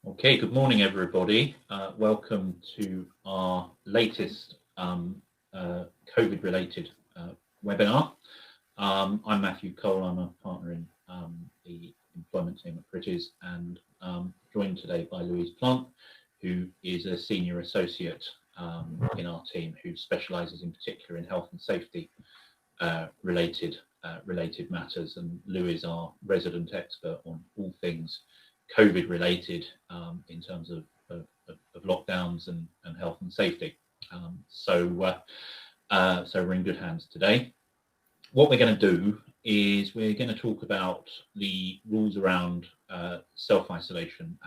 Okay, good morning, everybody. Welcome to our latest COVID-related webinar. I'm Matthew Cole. I'm a partner in the employment team at Bridges, and joined today by Louise, who is a senior associate in our team, who specialises in particular in health and safety related matters. And Lou is our resident expert on all things COVID related in terms of lockdowns and health and safety. So we're in good hands today. What we're going to do is we're going to talk about the rules around self-isolation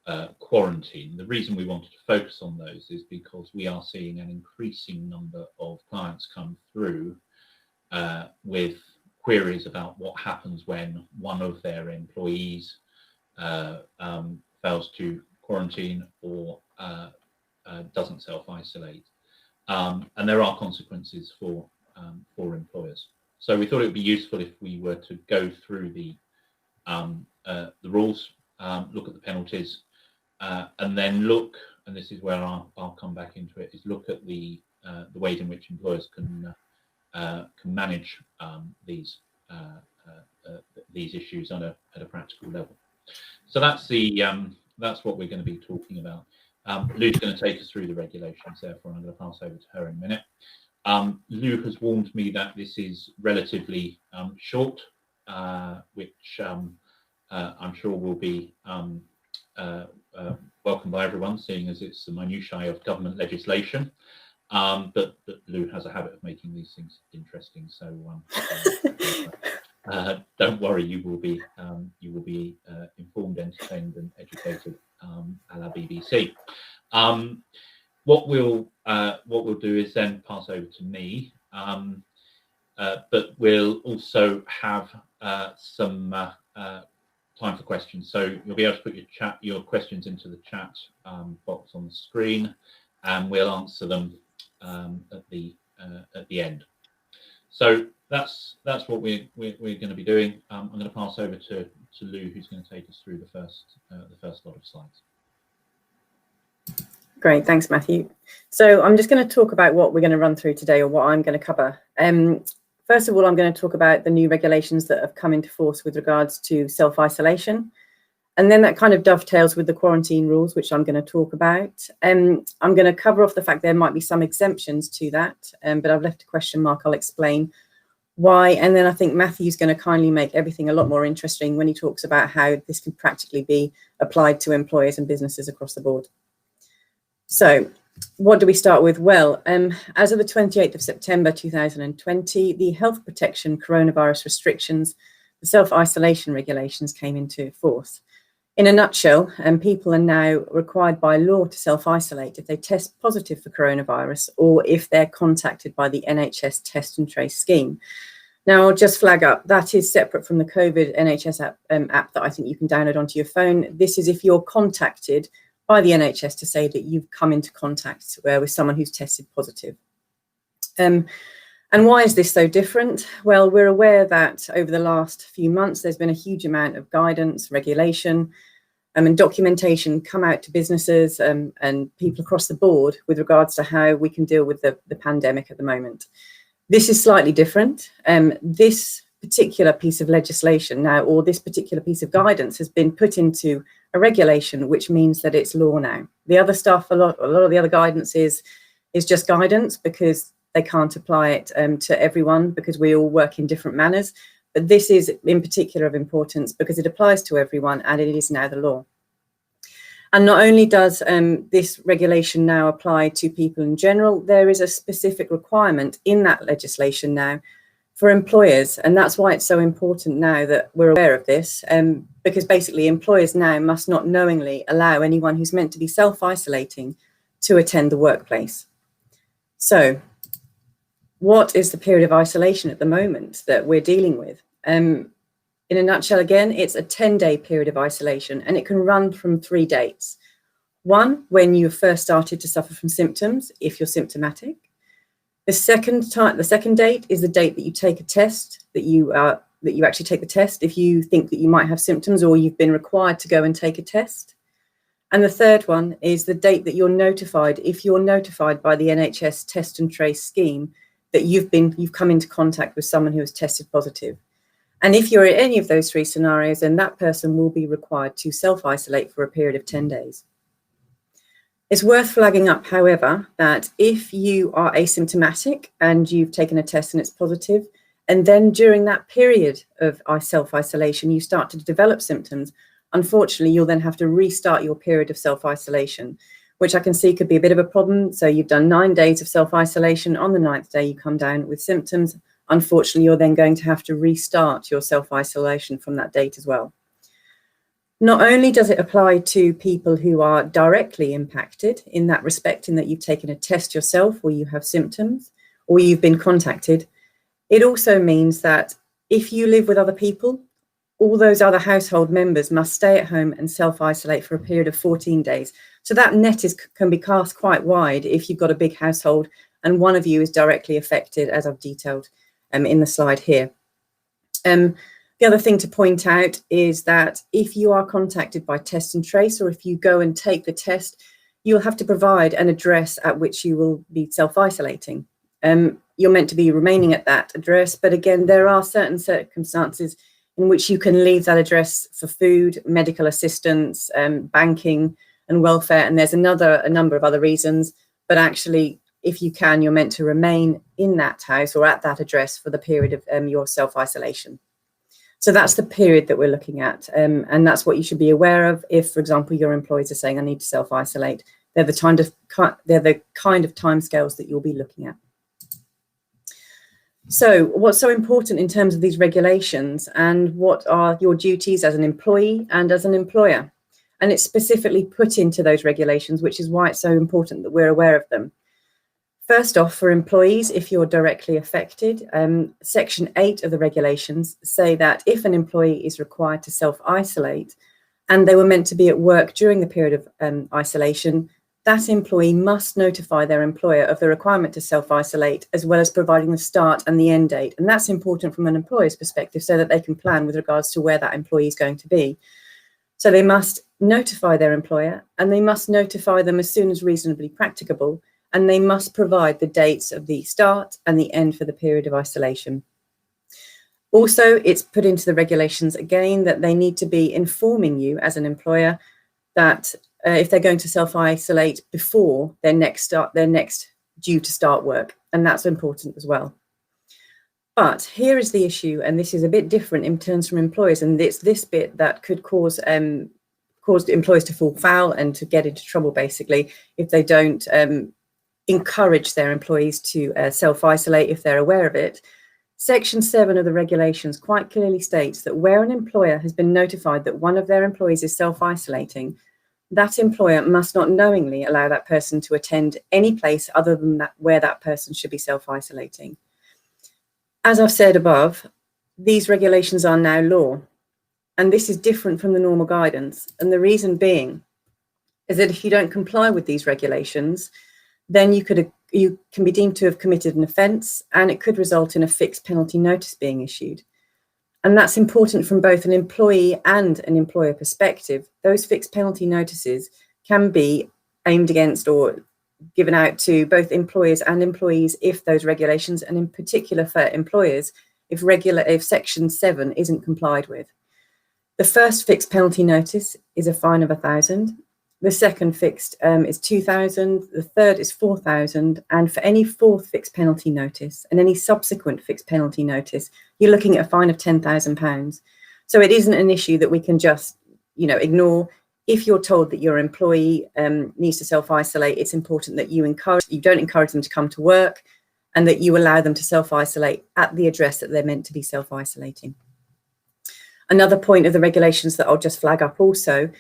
and quarantine. The reason we wanted to focus on those is because we are seeing an increasing number of clients come through with queries about what happens when one of their employees fails to quarantine or doesn't self-isolate, and there are consequences for employers. So we thought it would be useful if we were to go through the rules, look at the penalties, and then look, and this is where I'll come back into it, is look at the ways in which employers can manage these issues at a practical level. So that's what we're going to be talking about. Lou's going to take us through the regulations, therefore I'm going to pass over to her in a minute. Lou has warned me that this is relatively short, which I'm sure will be welcomed by everyone, seeing as it's the minutiae of government legislation. But Lou has a habit of making these things interesting, so don't worry, you will be informed, entertained, and educated, a la BBC. What we'll do is then pass over to me, but we'll also have some time for questions. So you'll be able to put your questions into the chat box on the screen, and we'll answer them at the end. So that's what we're going to be doing. I'm going to pass over to Lou, who's going to take us through the first lot of slides. Great, thanks, Matthew. So I'm just going to talk about what we're going to run through today, or what I'm going to cover. First of all, I'm going to talk about the new regulations that have come into force with regards to self-isolation. And then that kind of dovetails with the quarantine rules, which I'm going to talk about. I'm going to cover off the fact there might be some exemptions to that, but I've left a question mark. I'll explain why. And then I think Matthew's going to kindly make everything a lot more interesting when he talks about how this can practically be applied to employers and businesses across the board. So what do we start with? Well, as of the 28th of September 2020, the health protection coronavirus restrictions, the self-isolation regulations came into force. In a nutshell, people are now required by law to self-isolate if they test positive for coronavirus or if they're contacted by the NHS Test and Trace scheme. Now, I'll just flag up, that is separate from the COVID NHS app that I think you can download onto your phone. This is if you're contacted by the NHS to say that you've come into contact with someone who's tested positive. And why is this so different? Well, we're aware that over the last few months, there's been a huge amount of guidance, regulation, and documentation come out to businesses and people across the board with regards to how we can deal with the pandemic at the moment. This is slightly different. This particular piece of legislation now, or this particular piece of guidance, has been put into a regulation, which means that it's law now. The other stuff, a lot of the other guidance is just guidance, because they can't apply it to everyone, because we all work in different manners. But this is in particular of importance because it applies to everyone and it is now the law. And not only does this regulation now apply to people in general, there is a specific requirement in that legislation now for employers. And that's why it's so important now that we're aware of this, because basically employers now must not knowingly allow anyone who's meant to be self-isolating to attend the workplace. So what is the period of isolation at the moment that we're dealing with? In a nutshell, again, it's a 10-day period of isolation, and it can run from 3 dates. One, when you first started to suffer from symptoms, if you're symptomatic. The second date is the date that you take a test, that you actually take the test if you think that you might have symptoms or you've been required to go and take a test. And the third one is the date that you're notified, if you're notified by the NHS test and trace scheme that you've come into contact with someone who has tested positive. And if you're in any of those three scenarios, then that person will be required to self-isolate for a period of 10 days. It's worth flagging up, however, that if you are asymptomatic and you've taken a test and it's positive, and then during that period of self-isolation, you start to develop symptoms, unfortunately, you'll then have to restart your period of self-isolation, which I can see could be a bit of a problem. So you've done 9 days of self-isolation. On the 9th day, you come down with symptoms. Unfortunately, you're then going to have to restart your self-isolation from that date as well. Not only does it apply to people who are directly impacted in that respect, in that you've taken a test yourself or you have symptoms or you've been contacted, it also means that if you live with other people, all those other household members must stay at home and self-isolate for a period of 14 days. So that net can be cast quite wide if you've got a big household and one of you is directly affected, as I've detailed in the slide here. The other thing to point out is that if you are contacted by test and trace, or if you go and take the test, you'll have to provide an address at which you will be self-isolating. You're meant to be remaining at that address, but again, there are certain circumstances in which you can leave that address for food, medical assistance, banking and welfare, and there's a number of other reasons, but actually, if you can, you're meant to remain in that house or at that address for the period of your self-isolation. So that's the period that we're looking at, and that's what you should be aware of if, for example, your employees are saying, I need to self-isolate. They're the kind of timescales that you'll be looking at. So what's so important in terms of these regulations, and what are your duties as an employee and as an employer? And it's specifically put into those regulations, which is why it's so important that we're aware of them. First off, for employees, if you're directly affected, Section 8 of the regulations say that if an employee is required to self-isolate and they were meant to be at work during the period of isolation, that employee must notify their employer of the requirement to self-isolate, as well as providing the start and the end date. And that's important from an employer's perspective so that they can plan with regards to where that employee is going to be. So they must notify their employer, and they must notify them as soon as reasonably practicable, and they must provide the dates of the start and the end for the period of isolation. Also, it's put into the regulations again that they need to be informing you as an employer that if they're going to self-isolate before their next due to start work, and that's important as well. But here is the issue, and this is a bit different in terms from employers, and it's this bit that could cause employers to fall foul and to get into trouble, basically, if they don't encourage their employees to self-isolate if they're aware of it. Section 7 of the regulations quite clearly states that where an employer has been notified that one of their employees is self-isolating, that employer must not knowingly allow that person to attend any place other than that where that person should be self-isolating. As I've said above, these regulations are now law, and this is different from the normal guidance. And the reason being is that if you don't comply with these regulations, then you can be deemed to have committed an offence, and it could result in a fixed penalty notice being issued. And that's important from both an employee and an employer perspective. Those fixed penalty notices can be aimed against or given out to both employers and employees if those regulations, and in particular for employers, if Section 7 isn't complied with. The first fixed penalty notice is a fine of £1,000. The second fixed is £2,000. The third is £4,000. And for any fourth fixed penalty notice and any subsequent fixed penalty notice, you're looking at a fine of £10,000. So it isn't an issue that we can just, ignore. If you're told that your employee needs to self-isolate, it's important that you don't encourage them to come to work, and that you allow them to self-isolate at the address that they're meant to be self-isolating. Another point of the regulations that I'll just flag up also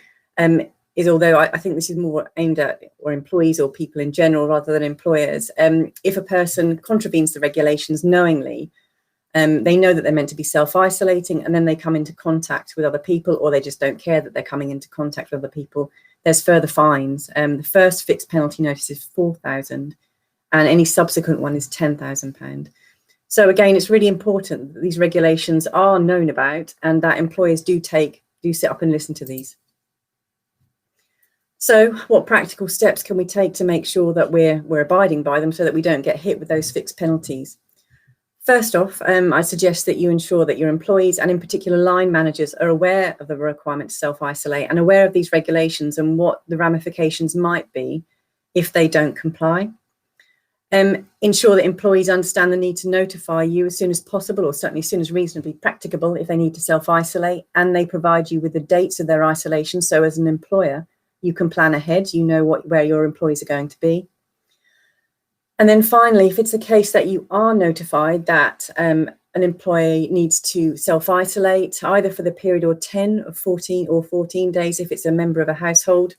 is, although I think this is more aimed at employees or people in general rather than employers, if a person contravenes the regulations knowingly, they know that they're meant to be self-isolating, and then they come into contact with other people, or they just don't care that they're coming into contact with other people, there's further fines. The first fixed penalty notice is £4,000, and any subsequent one is £10,000. So again, it's really important that these regulations are known about, and that employers do sit up and listen to these. So what practical steps can we take to make sure that we're abiding by them so that we don't get hit with those fixed penalties? First off, I suggest that you ensure that your employees, and in particular line managers, are aware of the requirement to self-isolate and aware of these regulations and what the ramifications might be if they don't comply. Ensure that employees understand the need to notify you as soon as possible, or certainly as soon as reasonably practicable, if they need to self-isolate, and they provide you with the dates of their isolation. So as an employer, you can plan ahead, you know where your employees are going to be. And then finally, if it's the case that you are notified that an employee needs to self-isolate, either for the period or 10 or 14 or 14 days, if it's a member of a household,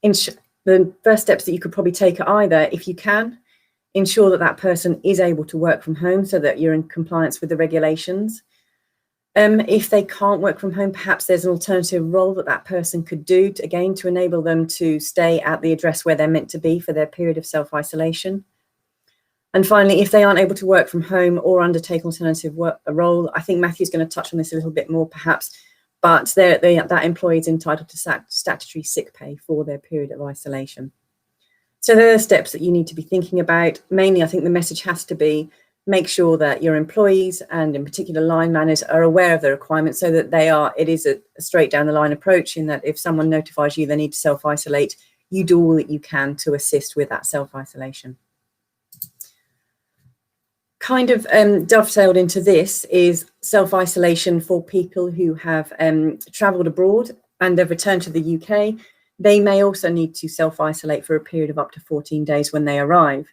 the first steps that you could probably take are either, if you can, ensure that that person is able to work from home so that you're in compliance with the regulations. If they can't work from home, perhaps there's an alternative role that that person could do, to enable them to stay at the address where they're meant to be for their period of self-isolation. And finally, if they aren't able to work from home or undertake alternative role, I think Matthew's going to touch on this a little bit more perhaps, but that employee is entitled to statutory sick pay for their period of isolation. So there are steps that you need to be thinking about. Mainly, I think the message has to be, make sure that your employees, and in particular line managers, are aware of the requirements so that it is a straight down the line approach, in that if someone notifies you they need to self-isolate, you do all that you can to assist with that self-isolation. Kind of dovetailed into this is self-isolation for people who have travelled abroad and have returned to the UK. They may also need to self-isolate for a period of up to 14 days when they arrive.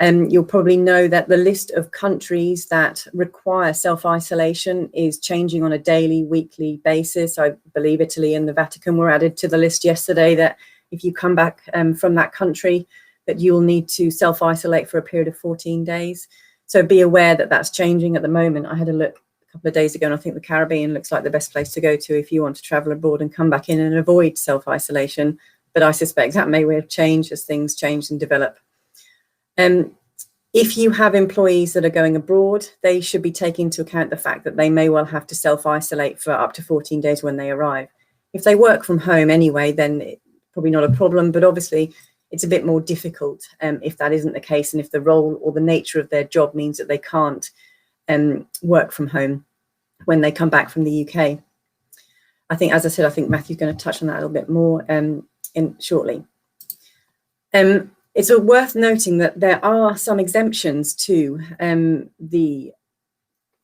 You'll probably know that the list of countries that require self-isolation is changing on a daily, weekly basis. I believe Italy and the Vatican were added to the list yesterday, that if you come back from that country, that you'll need to self-isolate for a period of 14 days. So be aware that that's changing at the moment. I had a look a couple of days ago, and I think the Caribbean looks like the best place to go to if you want to travel abroad and come back in and avoid self-isolation. But I suspect that may well change as things change and develop. If you have employees that are going abroad, they should be taking into account the fact that they may well have to self-isolate for up to 14 days when they arrive. If they work from home anyway, then it's probably not a problem, but obviously it's a bit more difficult if that isn't the case, and if the role or the nature of their job means that they can't work from home when they come back from the UK. I think, as I said, I think Matthew's going to touch on that a little bit more shortly. It's worth noting that there are some exemptions to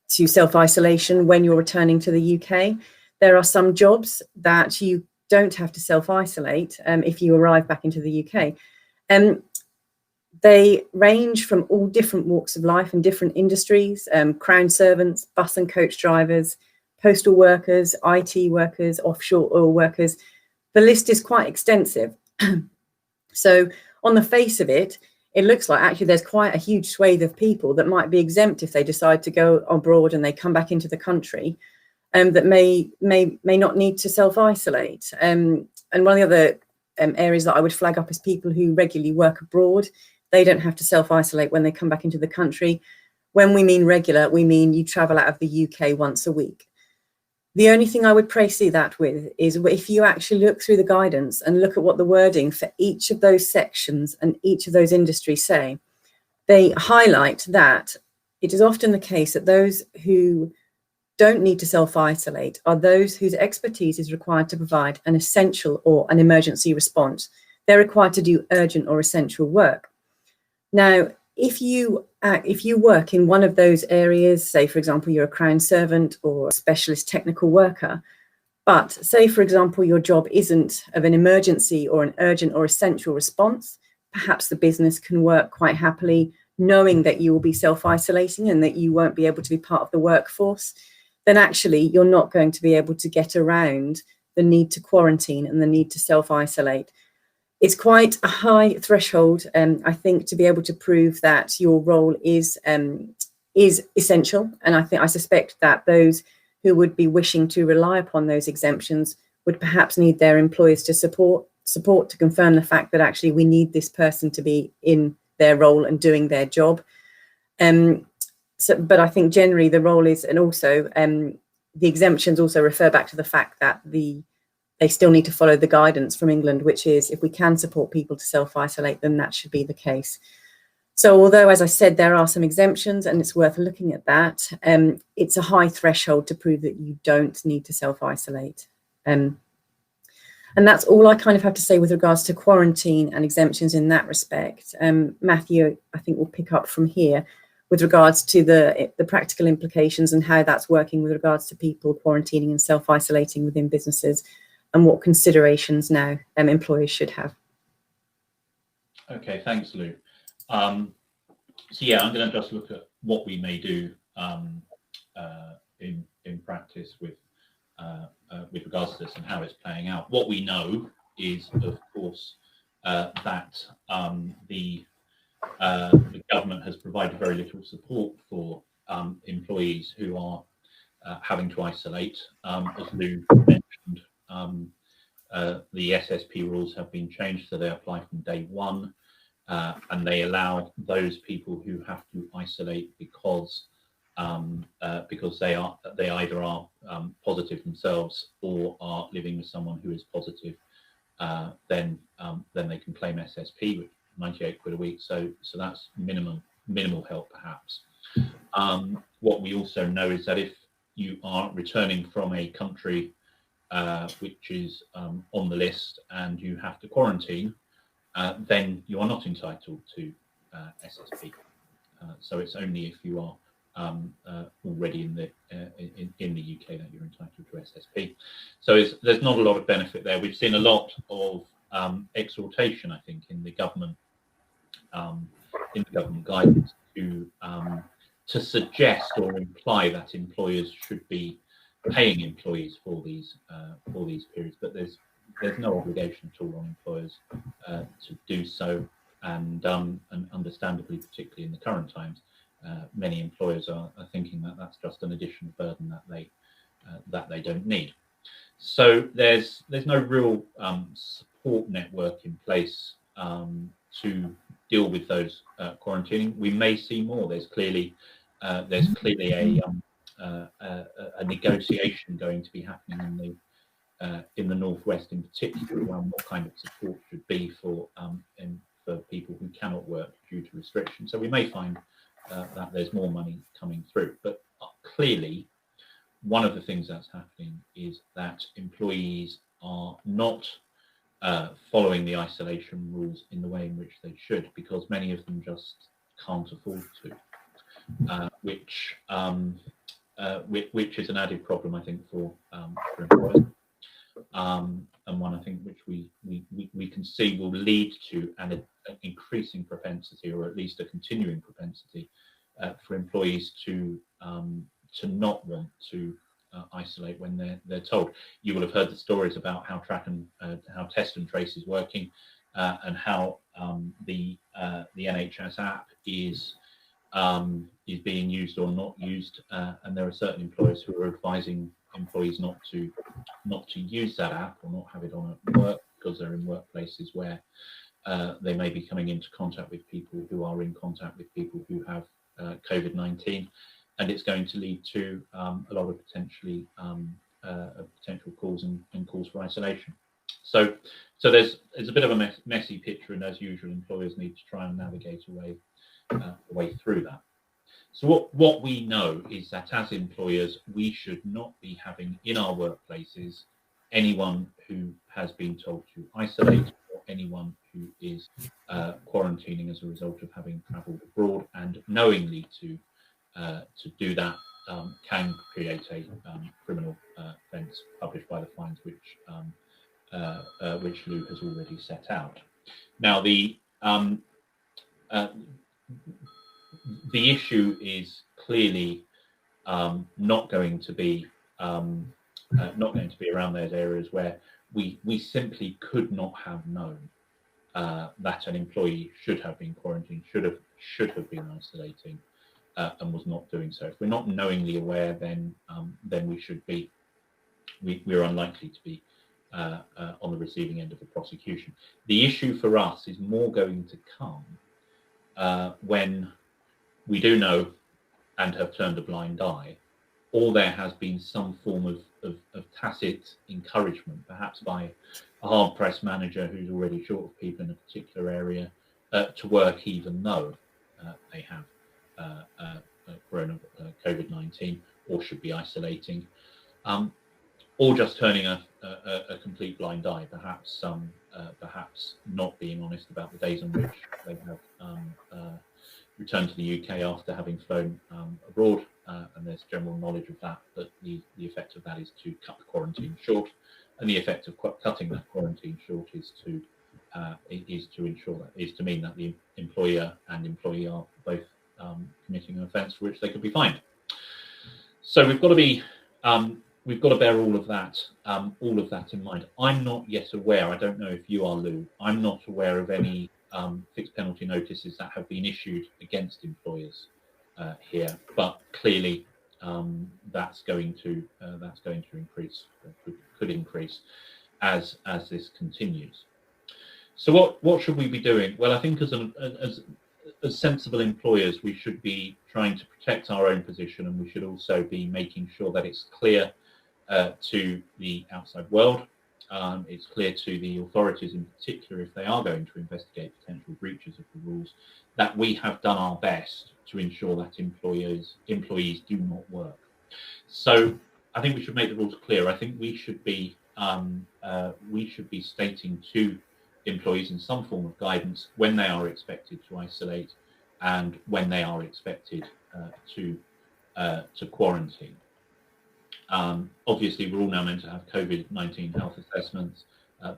self-isolation when you're returning to the UK. There are some jobs that you don't have to self-isolate if you arrive back into the UK. They range from all different walks of life and different industries: crown servants, bus and coach drivers, postal workers, IT workers, offshore oil workers. The list is quite extensive. So on the face of it, it looks like actually there's quite a huge swathe of people that might be exempt if they decide to go abroad and they come back into the country, that may not need to self-isolate. And one of the other areas that I would flag up is people who regularly work abroad. They don't have to self-isolate when they come back into the country. When we mean regular, we mean you travel out of the UK once a week. The only thing I would precede that with is if you actually look through the guidance and look at what the wording for each of those sections and each of those industries say, they highlight that it is often the case that those who don't need to self-isolate are those whose expertise is required to provide an essential or an emergency response. They're required to do urgent or essential work. Now, if you work in one of those areas, say, for example, you're a crown servant or a specialist technical worker, but say, for example, your job isn't of an emergency or an urgent or essential response, perhaps the business can work quite happily knowing that you will be self-isolating and that you won't be able to be part of the workforce, then actually you're not going to be able to get around the need to quarantine and the need to self-isolate. It's quite a high threshold, I think, to be able to prove that your role is essential. And I suspect that those who would be wishing to rely upon those exemptions would perhaps need their employers to support to confirm the fact that actually we need this person to be in their role and doing their job. But I think generally the role is, and also the exemptions also refer back to the fact that the they still need to follow the guidance from England, which is if we can support people to self-isolate, then that should be the case. So although, as I said, there are some exemptions and it's worth looking at that, it's a high threshold to prove that you don't need to self-isolate. And that's all I kind of have to say with regards to quarantine and exemptions in that respect. Matthew, I think, will pick up from here with regards to the practical implications and how that's working with regards to people quarantining and self-isolating within businesses and what considerations now employers should have. Okay, thanks, Lou. So yeah, I'm going to just look at what we may do in practice with regards to this and how it's playing out. What we know is, of course, that the government has provided very little support for employees who are having to isolate. As Lou mentioned, the SSP rules have been changed, so they apply from day one, and they allow those people who have to isolate because they either are positive themselves or are living with someone who is positive. Then they can claim SSP, which is 98 quid a week. So that's minimal help, perhaps. What we also know is that if you are returning from a country which is on the list and you have to quarantine, then you are not entitled to SSP. So it's only if you are already in the UK that you're entitled to SSP. So there's not a lot of benefit there. We've seen a lot of exhortation, I think, in the government guidance to suggest or imply that employers should be paying employees for these periods, but there's no obligation at all on employers to do so, and understandably, particularly in the current times, many employers are thinking that that's just an additional burden that they don't need. So there's no real support network in place to deal with those quarantining. We may see more. There's clearly a negotiation going to be happening in the Northwest, in particular, around what kind of support should be for people who cannot work due to restrictions. So we may find that there's more money coming through. But clearly, one of the things that's happening is that employees are not following the isolation rules in the way in which they should, because many of them just can't afford to, which is an added problem, I think, for employers, and one, I think, which we can see will lead to an increasing propensity, or at least a continuing propensity, for employees to not want to isolate when they're told. You will have heard the stories about how how test and trace is working, and how the NHS app is being used or not used, and there are certain employers who are advising employees not to use that app or not have it on at work, because they're in workplaces where they may be coming into contact with people who are in contact with people who have COVID-19, and it's going to lead to a lot of potential calls and calls for isolation. So there's a bit of a messy picture, and as usual, employers need to try and navigate a way through that. So what we know is that as employers, we should not be having in our workplaces anyone who has been told to isolate, or anyone who is quarantining as a result of having travelled abroad, and knowingly to do that can create a criminal offence published by the fines, which Lou has already set out. Now the issue is clearly not going to be around those areas where we simply could not have known that an employee should have been quarantined, should have been isolating, and was not doing so. If we're not knowingly aware, then we're unlikely to be on the receiving end of the prosecution. The issue for us is more going to come when we do know and have turned a blind eye, or there has been some form of tacit encouragement, perhaps by a hard-pressed manager who's already short of people in a particular area, to work even though they have COVID-19 or should be isolating, or just turning a complete blind eye, perhaps not being honest about the days on which they have returned to the UK after having flown abroad, and there's general knowledge of that, but the effect of that is to cut the quarantine short, and the effect of cutting that quarantine short is to mean that the employer and employee are both committing an offence for which they could be fined. So we've got to bear all of that in mind. I'm not yet aware, I don't know if you are, Lou, I'm not aware of any fixed penalty notices that have been issued against employers here, but clearly that's going to increase, could increase as this continues. So what should we be doing? Well, I think as sensible employers, we should be trying to protect our own position, and we should also be making sure that it's clear to the outside world. It's clear to the authorities in particular, if they are going to investigate potential breaches of the rules, that we have done our best to ensure that employees do not work. So I think we should make the rules clear. I think we should be stating to employees in some form of guidance when they are expected to isolate and when they are expected to quarantine. Obviously, we're all now meant to have COVID-19 health assessments.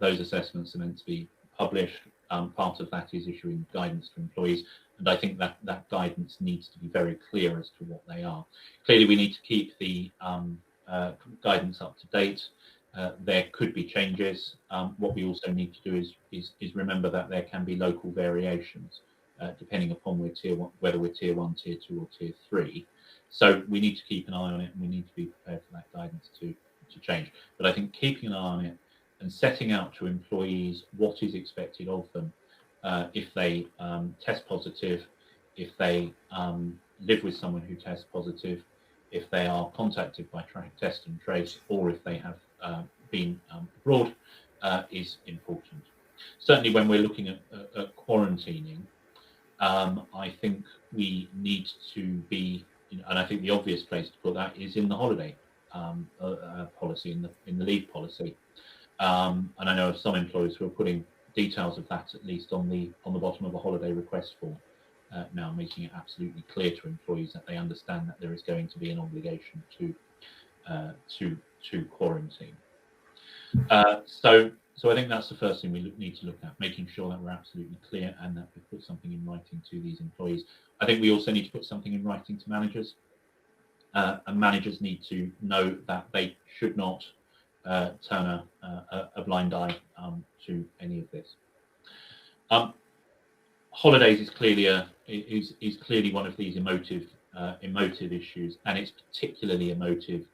Those assessments are meant to be published. Part of that is issuing guidance to employees, and I think that guidance needs to be very clear as to what they are. Clearly, we need to keep the guidance up to date. There could be changes. What we also need to do is remember that there can be local variations depending upon whether we're tier 1, tier 2, or tier 3. So we need to keep an eye on it, and we need to be prepared for that guidance to change. But I think keeping an eye on it and setting out to employees what is expected of them if they test positive, if they live with someone who tests positive, if they are contacted by test and trace, or if they have been abroad, is important. Certainly when we're looking at quarantining, I think we need to be, and I think the obvious place to put that is in the holiday policy, in the leave policy. And I know of some employers who are putting details of that at least on the bottom of a holiday request form, now making it absolutely clear to employees that they understand that there is going to be an obligation to quarantine. So I think that's the first thing we need to look at, making sure that we're absolutely clear and that we put something in writing to these employees. I think we also need to put something in writing to managers, and managers need to know that they should not turn a blind eye to any of this. Holidays is clearly one of these emotive issues, and it's particularly emotive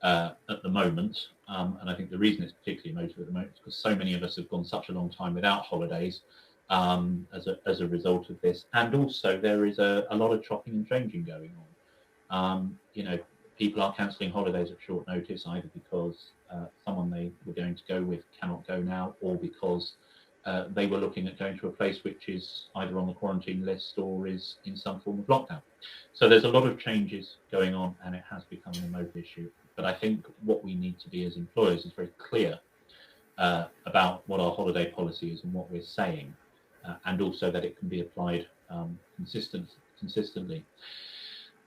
at the moment. And I think the reason it's particularly emotive at the moment is because so many of us have gone such a long time without holidays as a result of this, and also there is a lot of chopping and changing going on. People are cancelling holidays at short notice, either because someone they were going to go with cannot go now, or because they were looking at going to a place which is either on the quarantine list or is in some form of lockdown. So there's a lot of changes going on, and it has become an emotive issue. But I think what we need to be as employers is very clear about what our holiday policy is and what we're saying, and also that it can be applied consistently.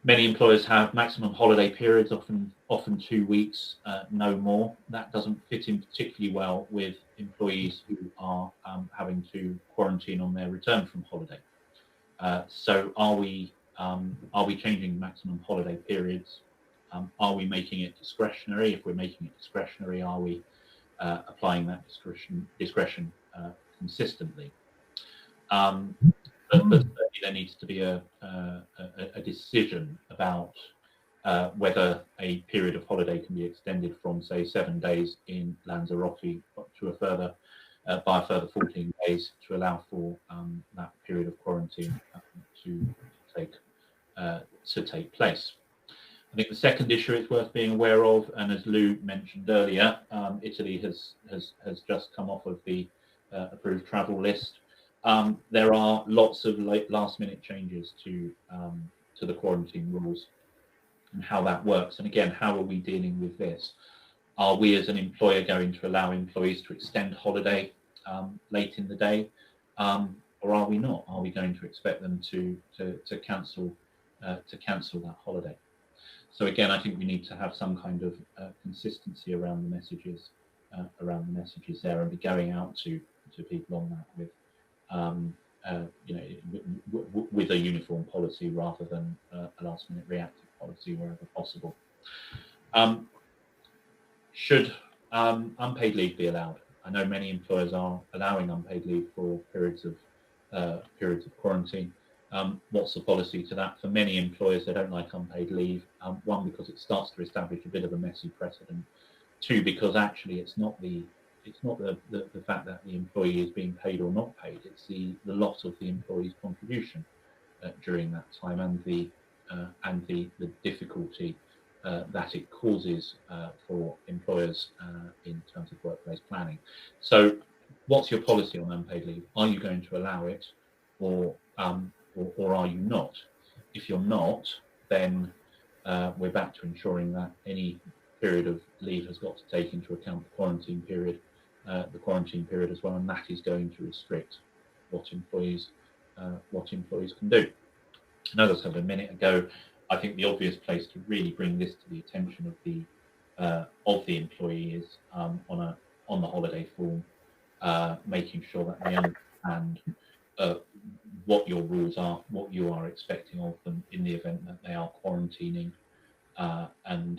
Many employers have maximum holiday periods, often 2 weeks, no more. That doesn't fit in particularly well with employees who are having to quarantine on their return from holiday. So are we changing maximum holiday periods? Are we making it discretionary? If we're making it discretionary, are we applying that discretion consistently? But certainly there needs to be a decision about whether a period of holiday can be extended from, say, 7 days in Lanzarote to by a further 14 days to allow for that period of quarantine to take place. I think the second issue it's worth being aware of, and as Lou mentioned earlier, Italy has just come off of the approved travel list. There are lots of last-minute changes to the quarantine rules and how that works. And again, how are we dealing with this? Are we as an employer going to allow employees to extend holiday late in the day, or are we not? Are we going to expect them to cancel that holiday? So again, I think we need to have some kind of consistency around the messages there, and be going out to people on that with with a uniform policy rather than a last-minute reactive policy wherever possible. Should unpaid leave be allowed? I know many employers are allowing unpaid leave for periods of quarantine. What's the policy to that? For many employers, they don't like unpaid leave. One, because it starts to establish a bit of a messy precedent. Two, because actually it's not the fact that the employee is being paid or not paid. It's the loss of the employee's contribution during that time, and the difficulty that it causes for employers in terms of workplace planning. So, what's your policy on unpaid leave? Are you going to allow it, or are you not? If you're not, then we're back to ensuring that any period of leave has got to take into account the quarantine period as well, and that is going to restrict what employees can do. And as I said a minute ago, I think the obvious place to really bring this to the attention of the employee is on the holiday form, making sure that they understand what your rules are, what you are expecting of them in the event that they are quarantining, and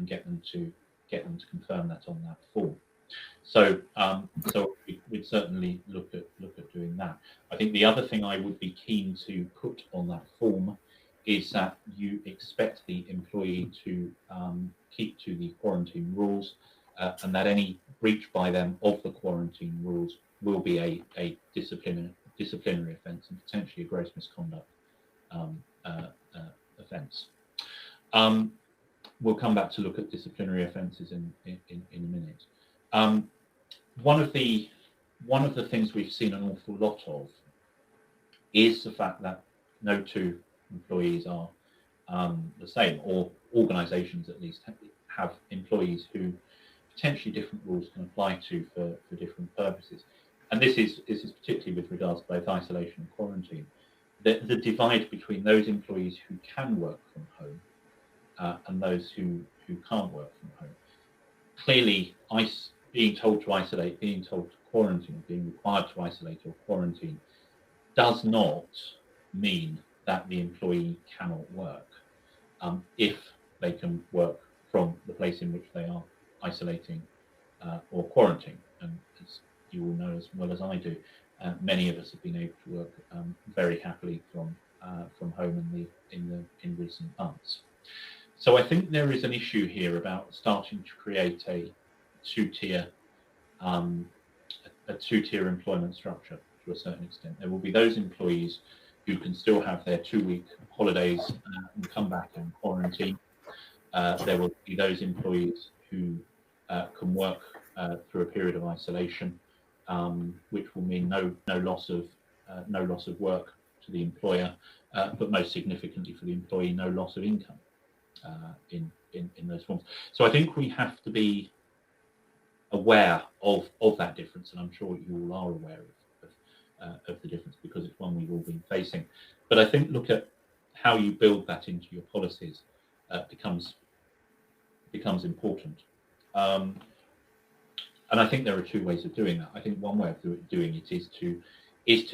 get them to confirm that on that form. So we'd certainly look at doing that. I think the other thing I would be keen to put on that form is that you expect the employee to keep to the quarantine rules, and that any breach by them of the quarantine rules will be a disciplinary offence and potentially a gross misconduct offence. We'll come back to look at disciplinary offences in a minute. One of the things we've seen an awful lot of is the fact that no two employees are the same, or organisations at least have employees who potentially different rules can apply to for different purposes. And this is particularly with regards to both isolation and quarantine. The divide between those employees who can work from home and those who can't work from home. Clearly, being told to isolate, being told to quarantine, being required to isolate or quarantine does not mean that the employee cannot work if they can work from the place in which they are isolating or quarantining. And as you all know as well as I do, many of us have been able to work very happily from home in recent months. So I think there is an issue here about starting to create a two-tier employment structure to a certain extent. There will be those employees who can still have their 2-week holidays and come back and quarantine. There will be those employees who can work through a period of isolation, which will mean no loss of work to the employer, but most significantly for the employee, no loss of income in those forms. So I think we have to be aware of that difference, and I'm sure you all are aware of the difference because it's one we've all been facing. But I think look at how you build that into your policies becomes important. And I think there are two ways of doing that. I think one way of doing it is to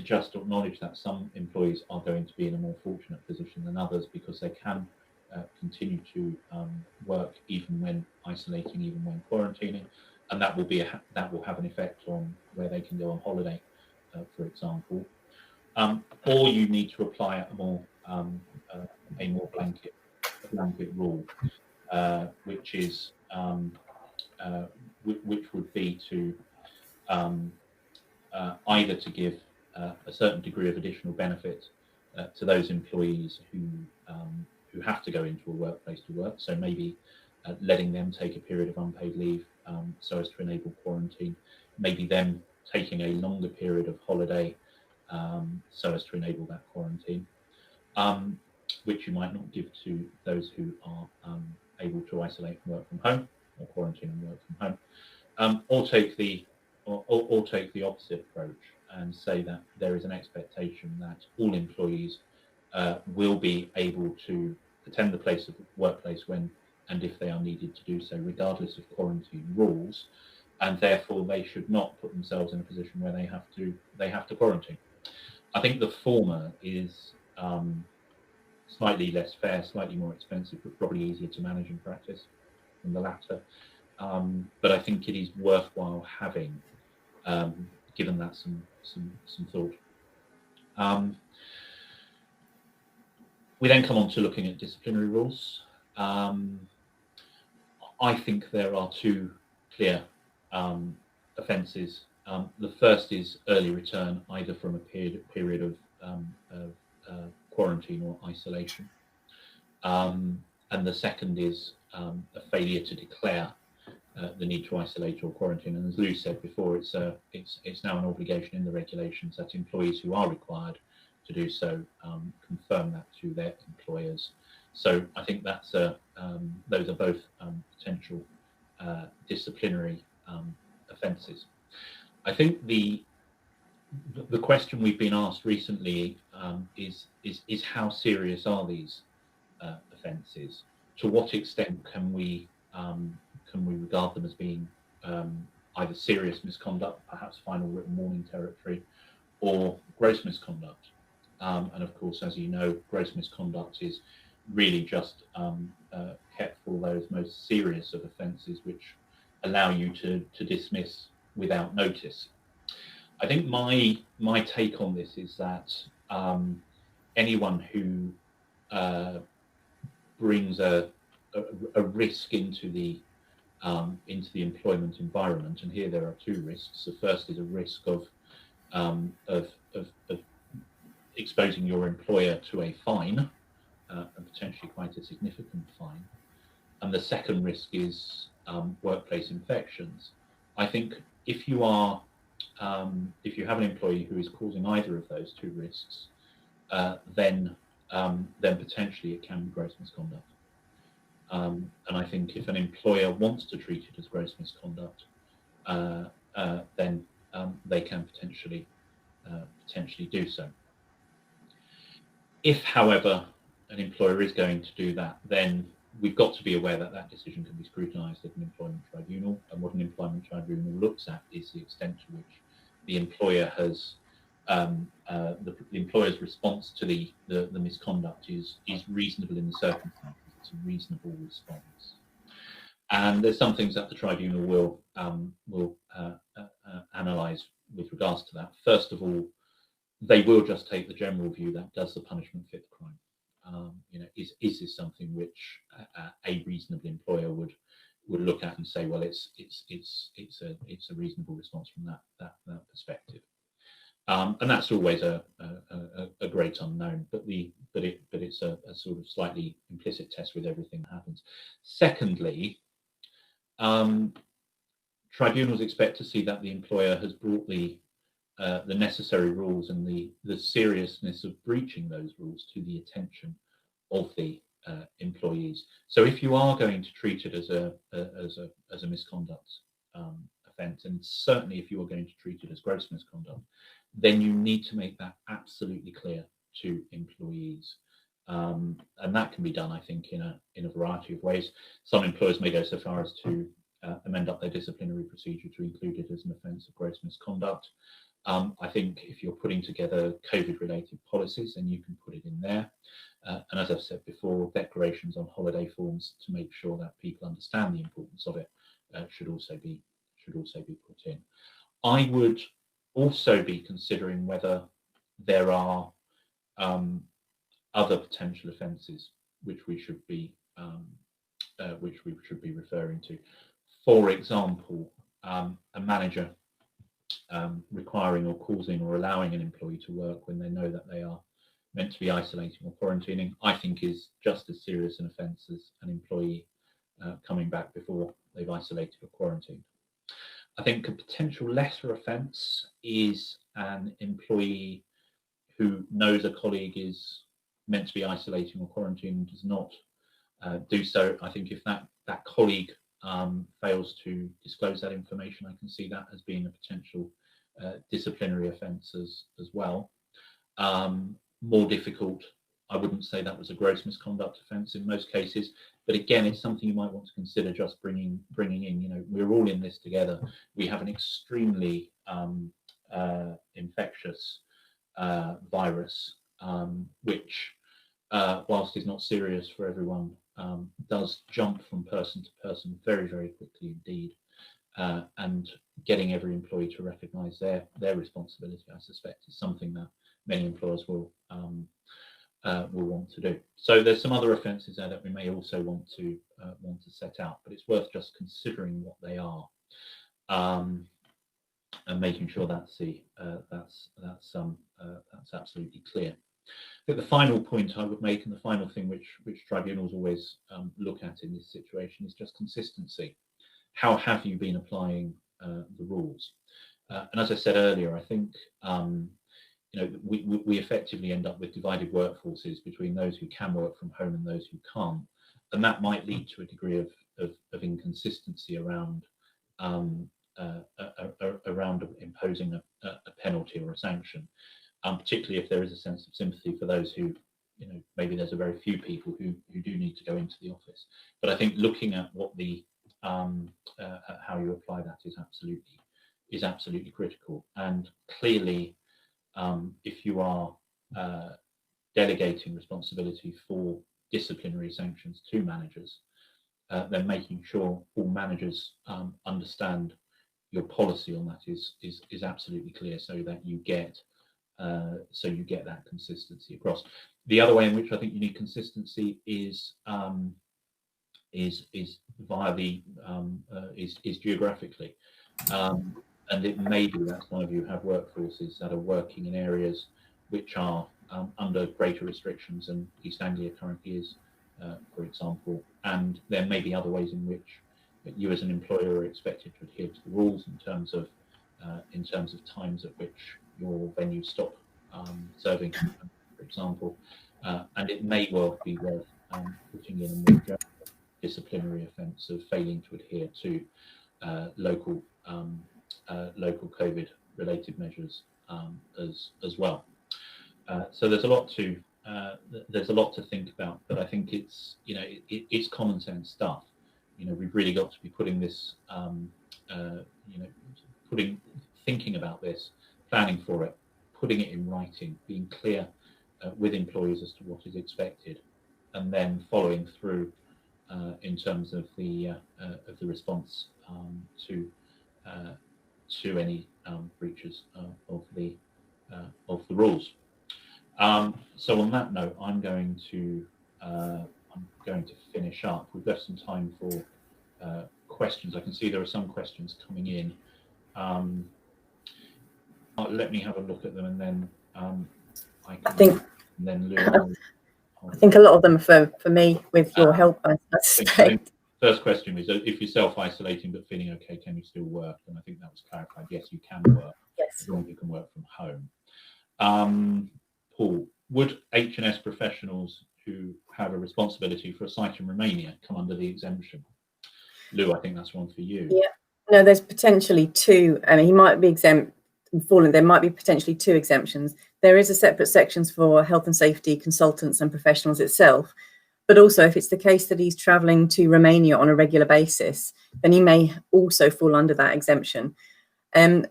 just acknowledge that some employees are going to be in a more fortunate position than others because they can continue to work even when isolating, even when quarantining, and that will have an effect on where they can go on holiday, for example. Or you need to apply a more blanket rule, which would be to either to give a certain degree of additional benefit to those employees who have to go into a workplace to work. So maybe letting them take a period of unpaid leave so as to enable quarantine. Maybe them taking a longer period of holiday so as to enable that quarantine, which you might not give to those who are able to isolate and work from home, or quarantine and work from home, or take the opposite approach and say that there is an expectation that all employees will be able to attend the workplace when and if they are needed to do so, regardless of quarantine rules, and therefore they should not put themselves in a position where they have to quarantine. I think the former is slightly less fair, slightly more expensive, but probably easier to manage in practice than the latter. But I think it is worthwhile having given that some thought. We then come on to looking at disciplinary rules. I think there are two clear offences. The first is early return, either from a period of quarantine or isolation, and the second is a failure to declare the need to isolate or quarantine. And as Louise said before, it's now an obligation in the regulations that employees who are required to do so confirm that to their employers. So I think that's those are both potential disciplinary offences. I think the question we've been asked recently is how serious are these offences? To what extent can we regard them as being either serious misconduct, perhaps final written warning territory, or gross misconduct? And of course, as you know, gross misconduct is really just kept for those most serious of offences which allow you to dismiss without notice. I think my take on this is that anyone who brings a risk into the employment environment, and here there are two risks. The first is a risk of exposing your employer to a fine, and potentially quite a significant fine. And the second risk is workplace infections. I think if you have an employee who is causing either of those two risks, then potentially it can be gross misconduct. And I think if an employer wants to treat it as gross misconduct, then they can potentially do so. If, however, an employer is going to do that, then we've got to be aware that that decision can be scrutinised at an employment tribunal, and what an employment tribunal looks at is the extent to which the employer has the employer's response to the misconduct is reasonable in the circumstances. It's a reasonable response, and there's some things that the tribunal will analyse with regards to that. First of all, they will just take the general view that does the punishment fit the crime. Is this something which a reasonable employer would look at and say, well, it's a reasonable response from that perspective, and that's always a great unknown. But it's a sort of slightly implicit test with everything that happens. Secondly, tribunals expect to see that the employer has brought the necessary rules and the seriousness of breaching those rules to the attention of the employees. So if you are going to treat it as a misconduct offence, and certainly if you are going to treat it as gross misconduct, then you need to make that absolutely clear to employees. And that can be done, I think, in a variety of ways. Some employers may go so far as to amend up their disciplinary procedure to include it as an offence of gross misconduct. I think if you're putting together COVID-related policies, then you can put it in there. And as I've said before, declarations on holiday forms to make sure that people understand the importance of it should also be put in. I would also be considering whether there are other potential offences which we should be referring to. For example, a manager requiring or causing or allowing an employee to work when they know that they are meant to be isolating or quarantining, I think is just as serious an offence as an employee coming back before they've isolated or quarantined. I think a potential lesser offence is an employee who knows a colleague is meant to be isolating or quarantining and does not do so. I think if that colleague fails to disclose that information, I can see that as being a potential disciplinary offence as well. More difficult, I wouldn't say that was a gross misconduct offence in most cases, but again, it's something you might want to consider just bringing in. You know, we're all in this together. We have an extremely infectious virus, which, whilst is not serious for everyone, does jump from person to person very, very quickly indeed. And getting every employee to recognise their responsibility, I suspect, is something that many employers will want to do. So there's some other offences there that we may also want to set out, but it's worth just considering what they are, and making sure that's absolutely clear. I think the final point I would make, and the final thing which tribunals always look at in this situation, is just consistency. How have you been applying the rules? And as I said earlier, I think you know, we effectively end up with divided workforces between those who can work from home and those who can't, and that might lead to a degree of inconsistency around imposing a penalty or a sanction, particularly if there is a sense of sympathy for those who, you know, maybe there's a very few people who do need to go into the office. But I think looking at what the how you apply that is absolutely critical. And clearly, if you are delegating responsibility for disciplinary sanctions to managers, then making sure all managers understand your policy on that is absolutely clear, so that you get that consistency across. The other way in which I think you need consistency is via the is geographically, and it may be that some of you have workforces that are working in areas which are under greater restrictions than East Anglia currently is, for example, and there may be other ways in which you as an employer are expected to adhere to the rules in terms of times at which your venues stop serving, for example, and it may well be worth putting in a more general disciplinary offence of failing to adhere to local COVID-related measures as well. So there's a lot to think about, but I think it's, you know, it's common sense stuff. You know, we've really got to be putting this, you know, thinking about this, planning for it, putting it in writing, being clear with employees as to what is expected, and then following through in terms of the response to any breaches of the rules. So on that note, I'm going to finish up. We've left some time for questions. I can see there are some questions coming in. Let me have a look at them, and then I think a lot of them are for me, with your help, I suspect. First question was, if you're self-isolating but feeling okay, can you still work? And I think that was clarified. Yes, you can work. Yes. As long as you can work from home. Paul, would H&S professionals who have a responsibility for a site in Romania come under the exemption? Lou, I think that's one for you. Yeah. No, there's potentially two. I mean, he might be exempt and fallen. There might be potentially two exemptions. There is a separate sections for health and safety consultants and professionals itself. But also, if it's the case that he's travelling to Romania on a regular basis, then he may also fall under that exemption.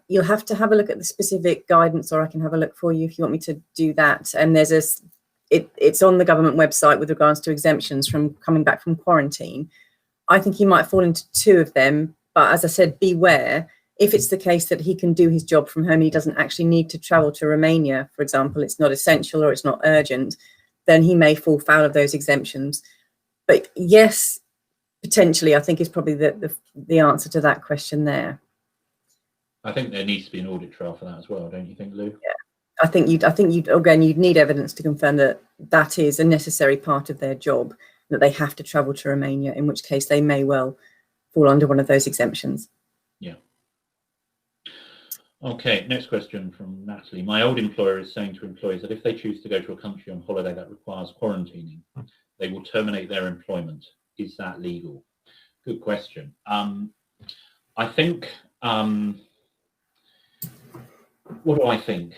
You'll have to have a look at the specific guidance, or I can have a look for you if you want me to do that. And it's on the government website with regards to exemptions from coming back from quarantine. I think he might fall into two of them, but as I said, beware. If it's the case that he can do his job from home, he doesn't actually need to travel to Romania, for example, it's not essential or it's not urgent, then he may fall foul of those exemptions. But yes, potentially, I think is probably the answer to that question there. I think there needs to be an audit trail for that as well, don't you think, Lou? Yeah, I think you'd need evidence to confirm that that is a necessary part of their job, that they have to travel to Romania, in which case they may well fall under one of those exemptions. Yeah. Okay, next question from Natalie. My old employer is saying to employees that if they choose to go to a country on holiday that requires quarantining, they will terminate their employment. Is that legal? Good question. I think, what do I think?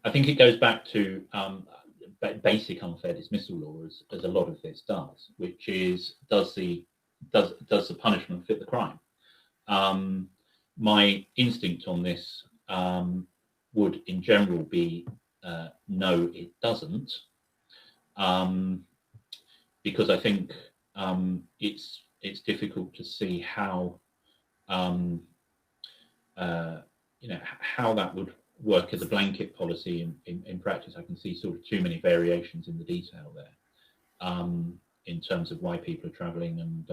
I think it goes back to basic unfair dismissal law, as a lot of this does, which is, does the punishment fit the crime? My instinct on this would, in general, be no, it doesn't, because I think it's difficult to see how how that would work as a blanket policy in practice. I can see sort of too many variations in the detail there, in terms of why people are travelling and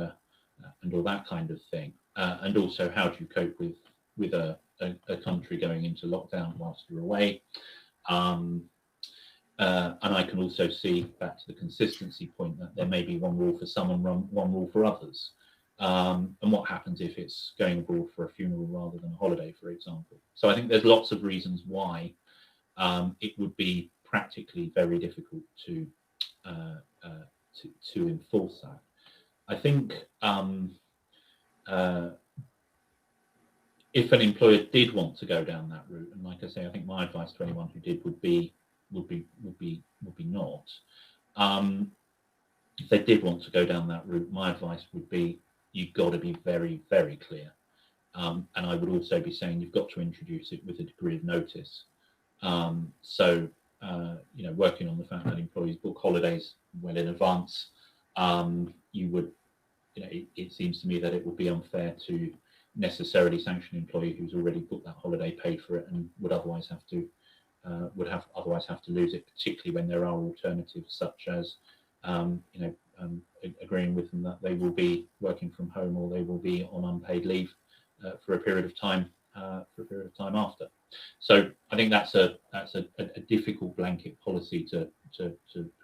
all that kind of thing, and also how do you cope with a country going into lockdown whilst you're away. And I can also see, back to the consistency point, that there may be one rule for some and one rule for others. And what happens if it's going abroad for a funeral rather than a holiday, for example? So I think there's lots of reasons why it would be practically very difficult to enforce that. I think if an employer did want to go down that route, and like I say, I think my advice to anyone who did would be not. If they did want to go down that route, my advice would be, you've got to be very, very clear. And I would also be saying you've got to introduce it with a degree of notice. So, working on the fact that employees book holidays well in advance, you would, it seems to me that it would be unfair to necessarily sanction an employee who's already booked that holiday, paid for it, and would otherwise have to lose it, particularly when there are alternatives such as agreeing with them that they will be working from home or they will be on unpaid leave for a period of time after. So I think that's a difficult blanket policy to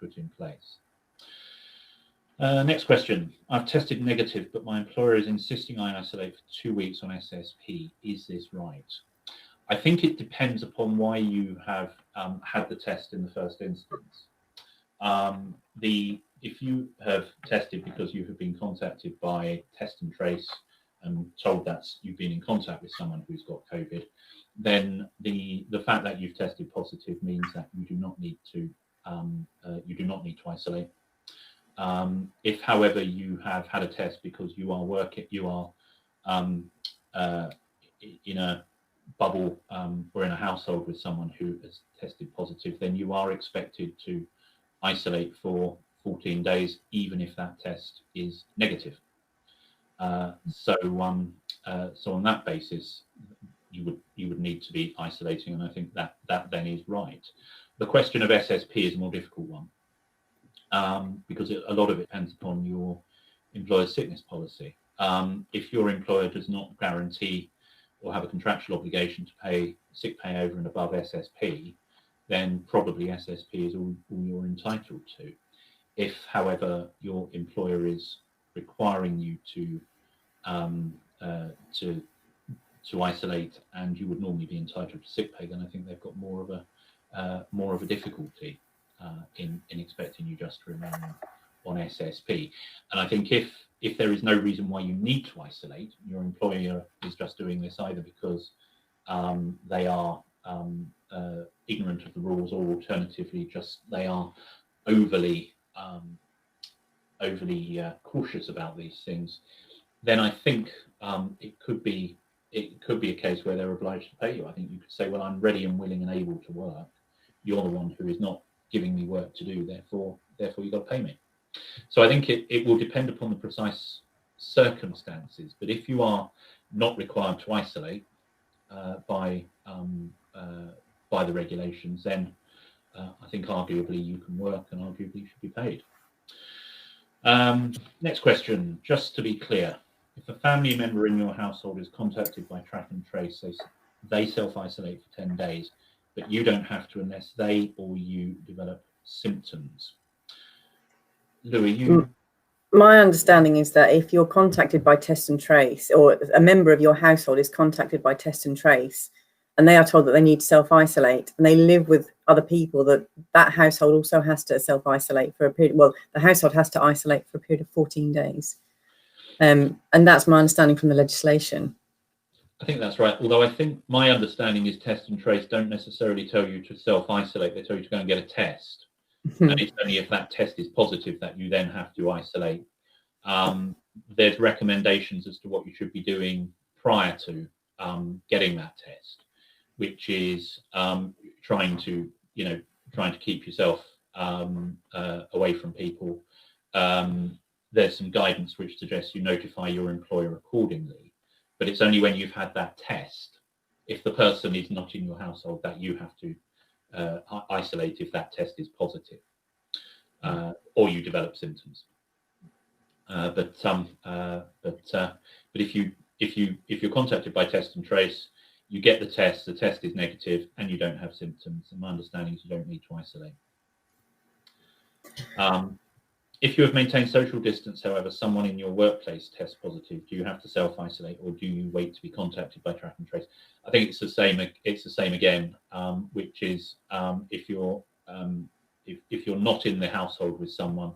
put in place. Next question. I've tested negative, but my employer is insisting I isolate for 2 weeks on SSP. Is this right? I think it depends upon why you have had the test in the first instance. If you have tested because you have been contacted by Test and Trace and told that you've been in contact with someone who's got COVID, then the fact that you've tested positive means that you do not need to isolate. If, however, you have had a test because you are in a bubble or in a household with someone who has tested positive, then you are expected to isolate for 14 days, even if that test is negative. So on that basis, you would need to be isolating, and I think that then is right. The question of SSP is a more difficult one, because a lot of it depends upon your employer's sickness policy. If your employer does not guarantee or have a contractual obligation to pay sick pay over and above SSP, then probably SSP is all you're entitled to. If, however, your employer is requiring you to isolate and you would normally be entitled to sick pay, then I think they've got more of a difficulty in expecting you just to remain on SSP. And I think if there is no reason why you need to isolate, your employer is just doing this either because they are ignorant of the rules, or alternatively just they are overly cautious about these things, then I think it could be a case where they're obliged to pay you. I think you could say, well, I'm ready and willing and able to work. You're the one who is not giving me work to do, therefore you've got to pay me. So I think it will depend upon the precise circumstances. But if you are not required to isolate by the regulations, then I think arguably you can work and arguably you should be paid. Next question. Just to be clear, if a family member in your household is contacted by Track and Trace, they self-isolate for 10 days. but you don't have to unless they or you develop symptoms. Louis, you... My understanding is that if you're contacted by test and trace, or a member of your household is contacted by test and trace, and they are told that they need to self-isolate, and they live with other people, that household also has to self-isolate for a period. Well, the household has to isolate for a period of 14 days. And that's my understanding from the legislation. I think that's right. Although I think my understanding is test and trace don't necessarily tell you to self-isolate. They tell you to go and get a test. And it's only if that test is positive that you then have to isolate. There's recommendations as to what you should be doing prior to getting that test, which is trying to keep yourself away from people. There's some guidance which suggests you notify your employer accordingly, but it's only when you've had that test, if the person is not in your household, that you have to isolate if that test is positive, or you develop symptoms. But if you're contacted by test and trace, you get the test is negative, and you don't have symptoms. And my understanding is you don't need to isolate. If you have maintained social distance, however, someone in your workplace tests positive, do you have to self-isolate, or do you wait to be contacted by track and trace? I think it's the same. It's the same again, which is if you're not in the household with someone,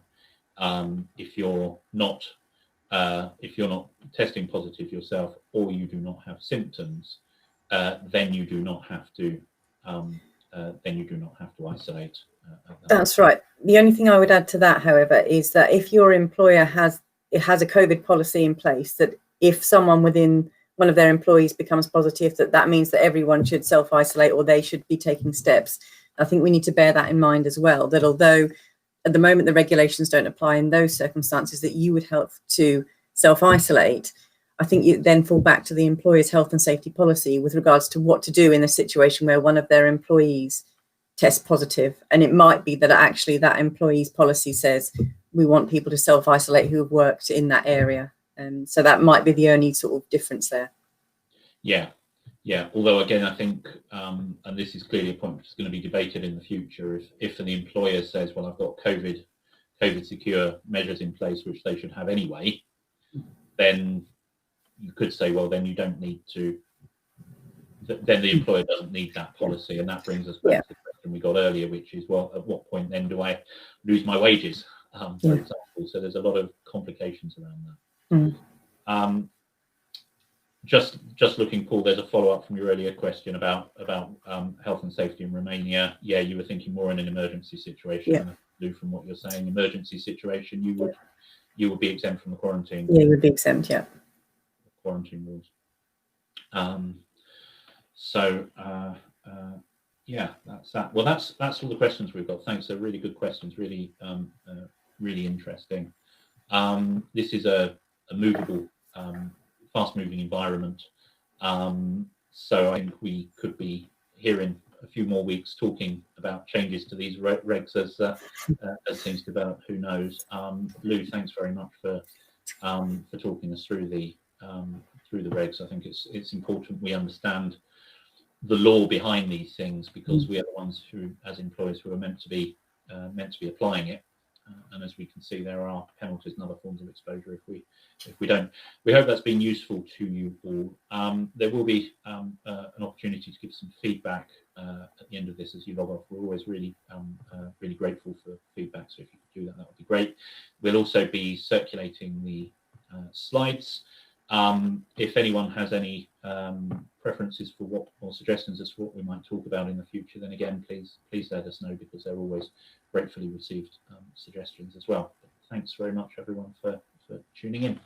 if you're not testing positive yourself, or you do not have symptoms, then you do not have to isolate. That's right. The only thing I would add to that, however, is that if your employer has a COVID policy in place, that if someone within one of their employees becomes positive, that means that everyone should self-isolate, or they should be taking steps. I think we need to bear that in mind as well, that although at the moment the regulations don't apply in those circumstances, that you would help to self-isolate, I think you then fall back to the employer's health and safety policy with regards to what to do in a situation where one of their employees test positive. And it might be that actually that employee's policy says we want people to self-isolate who have worked in that area. And so that might be the only sort of difference there. Yeah. Although again, I think, and this is clearly a point which is going to be debated in the future, if the employer says, well, I've got COVID secure measures in place, which they should have anyway, then you could say, well, then you don't need to, then the employer doesn't need that policy. And that brings us back to the question we got earlier, which is, well, at what point then do I lose my wages, for example? So there's a lot of complications around that. Just looking, Paul, there's a follow-up from your earlier question about health and safety in Romania. Yeah, you were thinking more in an emergency situation. Yeah. Lou, from what you're saying, emergency situation, you would be exempt from the quarantine. Yeah, you would be exempt, yeah. Quarantine rules. Yeah, that's that. Well, that's all the questions we've got. Thanks. They're really good questions. Really, really interesting. This is a movable, fast-moving environment. So I think we could be here in a few more weeks talking about changes to these regs as things develop. Who knows? Lou, thanks very much for talking us through the regs. I think it's important we understand the law behind these things, because we are the ones who, as employers, who are meant to be applying it. And as we can see, there are penalties and other forms of exposure if we don't. We hope that's been useful to you all. There will be an opportunity to give some feedback at the end of this as you log off. We're always really grateful for feedback, so if you could do that, that would be great. We'll also be circulating the slides. If anyone has any preferences for what, or suggestions as to what we might talk about in the future, then again, please let us know, because they're always gratefully received suggestions as well. But thanks very much, everyone, for tuning in.